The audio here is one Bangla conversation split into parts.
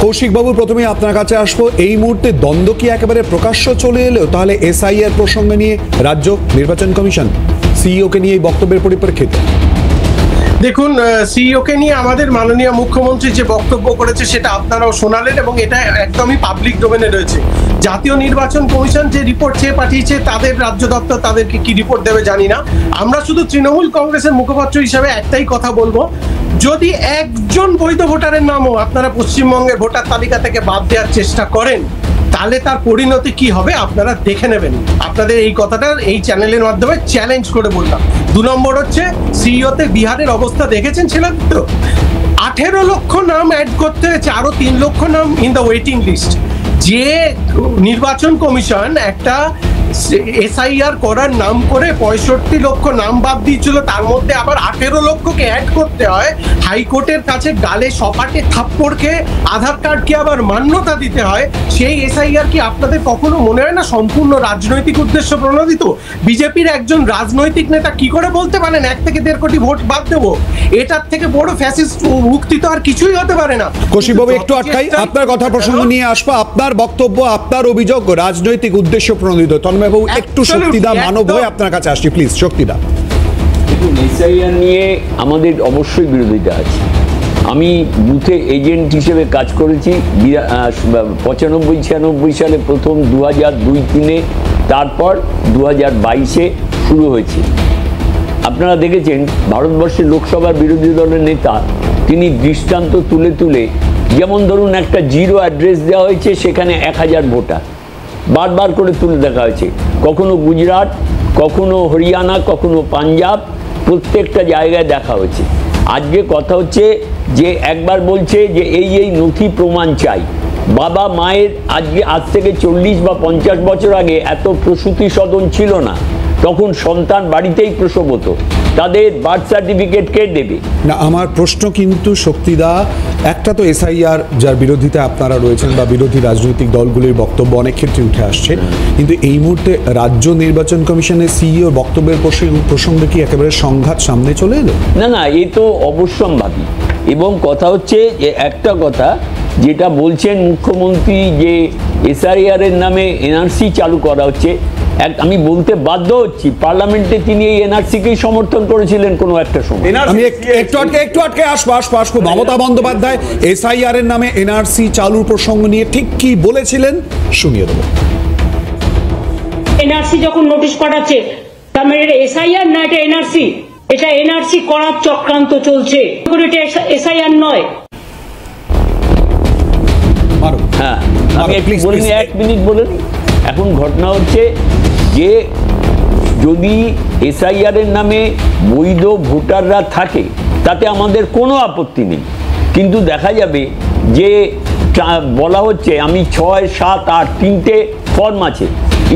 কৌশিক বাবু, প্রথমে আপনার কাছে আসবো। এই মুহূর্তে দ্বন্দ্ব কি একেবারে প্রকাশ্য চলে এলো তাহলে এসআইআর প্রসঙ্গে নিয়ে রাজ্য নির্বাচন কমিশন সিইও কে নিয়ে এই বক্তব্যের পরিপ্রেক্ষিতে? দেখুন, সিইও কে নিয়ে আমাদের মাননীয় মুখ্যমন্ত্রী যে বক্তব্য করেছে সেটা আপনারাও শোনালেন এবং এটা একদমই পাবলিক ডোমেনে রয়েছে। জাতীয় নির্বাচন কমিশন যে রিপোর্ট চেয়ে পাঠিয়েছে, তাদের রাজ্য দপ্তর তাদেরকে কি রিপোর্ট দেবে জানি না। আমরা শুধু তৃণমূল কংগ্রেসের মুখপাত্র হিসাবে একটাই কথা বলবো, যদি একজন বৈধ ভোটারের নামও আপনারা পশ্চিমবঙ্গের ভোটার তালিকা থেকে বাদ দেওয়ার চেষ্টা করেন, তাহলে তার পরিণতি কি হবে আপনারা দেখে নেবেন। আপনাদের এই কথাটা এই চ্যানেলের মাধ্যমে চ্যালেঞ্জ করে বললাম। 2 নম্বর হচ্ছে, সিইওতে বিহারের অবস্থা দেখেছেন, ছিল তো 18 লক্ষ নাম অ্যাড করতে হয়েছে, আরো 3 লক্ষ নাম ইন দ্য ওয়েটিং লিস্ট। যে নির্বাচন কমিশন একটা এসআইআর করার নাম করে 65 লক্ষ নাম বাদ দিয়েছিল, তার মধ্যে আবার 18 লক্ষকে অ্যাড করতে হয়। হাইকোর্টের কাছে গালে সপাটে থাপ্পড়কে আধার কার্ডকে আবার মান্যতা দিতে হয়। সেই এসআইআর কি আপনাদের কখনো মনে হয় না সম্পূর্ণ রাজনৈতিক উদ্দেশ্য প্রণোদিত? বিজেপির একজন রাজনৈতিক নেতা কি করে বলতে পারেন 1 থেকে 1.5 কোটি ভোট বাদ দেবো? এটার থেকে বড় ফ্যাসিস্ট মুক্তি তো আর কিছুই হতে পারে না। কৌশিক বাবু, একটু আটকাই, আপনার কথা প্রসঙ্গ নিয়ে আসবো। আপনার বক্তব্য, আপনার অভিযোগ রাজনৈতিক উদ্দেশ্য প্রণোদিত। তন্ময় বাবু, একটু শক্তিদা মানব হয়ে আপনার কাছে আসছি, প্লিজ শক্তিদা। দেখুন, এসআইআর নিয়ে আমাদের অবশ্যই বিরোধিতা আছে। আমি বুথে এজেন্ট হিসেবে কাজ করেছি 95-96 সালে, প্রথম 2002-03, তারপর 2022-এ শুরু হয়েছে। আপনারা দেখেছেন ভারতবর্ষের লোকসভার বিরোধী দলের নেতা তিনি দৃষ্টান্ত তুলে তুলে, যেমন ধরুন একটা জিরো অ্যাড্রেস দেওয়া হয়েছে, সেখানে 1000 ভোটার বারবার করে তুলে দেখা হয়েছে। কখনো গুজরাট, কখনো হরিয়ানা, কখনো পাঞ্জাব, প্রত্যেকটা জায়গায় দেখা হয়েছে। আজকে কথা হচ্ছে যে একবার বলছে যে এই নথি প্রমাণ চাই। বাবা মায়ের আজ থেকে 40 বা 50 বছর আগে এত প্রসূতি সদন ছিল না, তখন সন্তান বাড়িতেই প্রসব হতো। তাদের বার্থ সার্টিফিকেট কে দেবে? না, আমার প্রশ্ন কিন্তু শক্তিদা, একটা তো এসআইআর যার বিরোধিতা আপনারা রয়েছেন বা বিরোধী রাজনৈতিক দলগুলির বক্তব্য অনেক ক্ষেত্রে উঠে আসছে, কিন্তু এই মুহূর্তে রাজ্য নির্বাচন কমিশনের সিইওর বক্তব্যের প্রসঙ্গে কি একেবারে সংঘাত সামনে চলে এলো? না, এ তো অবশ্যম্ভাবী। এবং কথা হচ্ছে যে একটা কথা যেটা বলছেন মুখ্যমন্ত্রী, যে এসআইআর এর নামে এনআরসি চালু করা হচ্ছে, আমি বলতে বাধ্য হচ্ছি, পার্লামেন্টে তিনি এই এনআরসিকেই সমর্থন করেছিলেন কোনো একটা সময়। আমি একটু আটকে আসবো। মমতা বন্দ্যোপাধ্যায় এসআইআর এর নামে এনআরসি চালুর প্রসঙ্গ নিয়ে ঠিক কি বলেছিলেন শুনিয়ে দেবো। এনআরসি যখন নোটিশ পাঠাচ্ছে, তার মানে এটা এসআইআর না, এটা এনআরসি। এটা এনআরসি করার চক্রান্ত চলছে, এটা এসআইআর নয়। হ্যাঁ, আমি একটু বলে নিই, 1 মিনিট বলে নিই। এখন ঘটনা হচ্ছে যে যদি এসআইআর এর নামে বৈধ ভোটাররা থাকে তাতে আমাদের কোনো আপত্তি নেই, কিন্তু দেখা যাবে যে বলা হচ্ছে আমি 6, 7, 8 3টে ফর্ম আছে,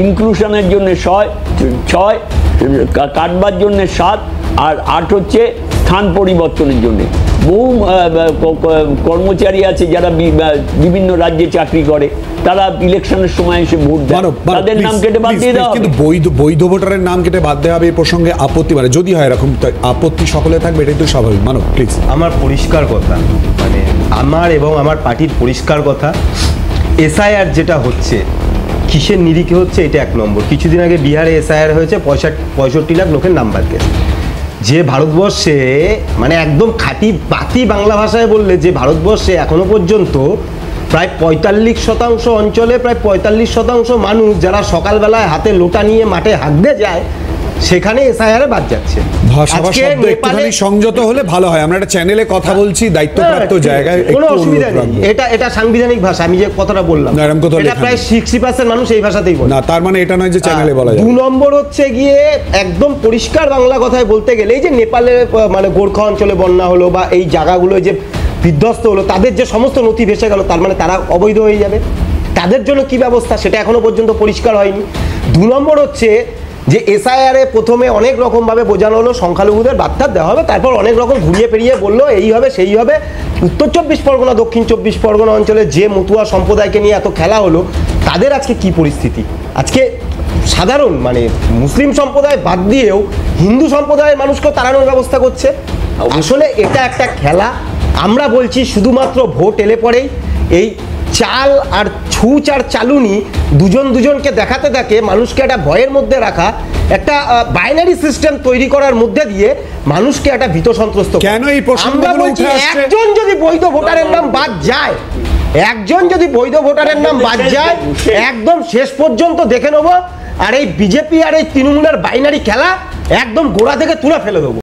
ইনক্লুশনের জন্য 6, কাটবার জন্য 7, আর 8 হচ্ছে স্থান পরিবর্তনের জন্য। বহু কর্মচারী আছে যারা বিভিন্ন রাজ্যে চাকরি করে, তারা ইলেকশনের সময় এসে ভোট দেয়, তাদের নাম কেটে বাদ দিয়ে দেওয়া হবে। কিন্তু বৈধ ভোটারের নাম কেটে বাদ দেওয়া হবে, এই প্রসঙ্গে আপত্তি, মানে যদি হয় এরকম আপত্তি সকলে থাকবে, এটাই তো স্বাভাবিক। মানব, প্লিজ। আমার পরিষ্কার কথা, মানে আমার এবং আমার পার্টির পরিষ্কার কথা, এসআইআর যেটা হচ্ছে কিসের নিরিখে হচ্ছে এটা 1 নম্বর। কিছুদিন আগে বিহারে এসআইআর হয়েছে, 65 লাখ লোকের নাম বাদ গেছে। যে ভারতবর্ষে, মানে একদম খাঁটি বাতি বাংলা ভাষায় বললে, যে ভারতবর্ষে এখনো পর্যন্ত প্রায় 45% অঞ্চলে প্রায় 45% মানুষ যারা সকালবেলায় হাতে লোটা নিয়ে মাঠে হাঁটতে যায়, সেখানে এসআইআর বাদ যাচ্ছে। একটুখানি সংযত হলে ভালো হয়। আমরা একটা চ্যানেলে কথা বলছি, দায়িত্বপ্রাপ্ত জায়গায়, কোনো অসুবিধা নেই। এটা সাংবিধানিক ভাষা, আমি যে কথাটা বললাম, এটা প্রায় 60% মানুষ এই ভাষাতেই বলে। না, তার মানে এটা নয় যে চ্যানেলে বলা যায়। 2 নম্বর হচ্ছে গিয়ে একদম পরিষ্কার বাংলা কথায় বলতে গেলে, এই যে নেপালে মানে গোর্খা অঞ্চলে বন্যা হলো বা এই জায়গাগুলো যে বিধ্বস্ত হলো, তাদের যে সমস্ত নথি ভেসে গেল, তার মানে তারা অবৈধ হয়ে যাবে। তাদের জন্য কি ব্যবস্থা সেটা এখনো পর্যন্ত পরিষ্কার হয়নি। 2 নম্বর হচ্ছে যে এসআইআরে প্রথমে অনেক রকমভাবে বোঝানো হলো সংখ্যালঘুদের বার্তা দেওয়া হবে, তারপর অনেক রকম ঘুরিয়ে পেরিয়ে বললো এই হবে সেই হবে। উত্তর 24 পরগনা, দক্ষিণ 24 পরগনা অঞ্চলে যে মতুয়া সম্প্রদায়কে নিয়ে এত খেলা হলো, তাদের আজকে কি পরিস্থিতি? আজকে সাধারণ মানে মুসলিম সম্প্রদায় বাদ দিয়েও হিন্দু সম্প্রদায়ের মানুষকেও তাড়ানোর ব্যবস্থা করছে। আসলে এটা একটা খেলা। আমরা বলছি শুধুমাত্র ভোট এলে পরেই এই চাল আর ছুঁচ আর চালুনি দুজনকে দেখাতে থাকে, মানুষকে একটা ভয়ের মধ্যে রাখা, একটা বাইনারি সিস্টেম তৈরি করার মধ্যে দিয়ে মানুষকে একটা ভীত সন্ত্রস্ত। কেন এই প্রসঙ্গগুলো আমরা বলছি উঠে আসছে? একজন যদি বৈধ ভোটারের নাম বাদ যায়, একজন যদি বৈধ ভোটারের নাম বাদ যায়, একদম শেষ পর্যন্ত দেখে নেবো, আর এই বিজেপি আর এই তৃণমূলের বাইনারি খেলা একদম গোড়া থেকে তুলে ফেলে দেবো।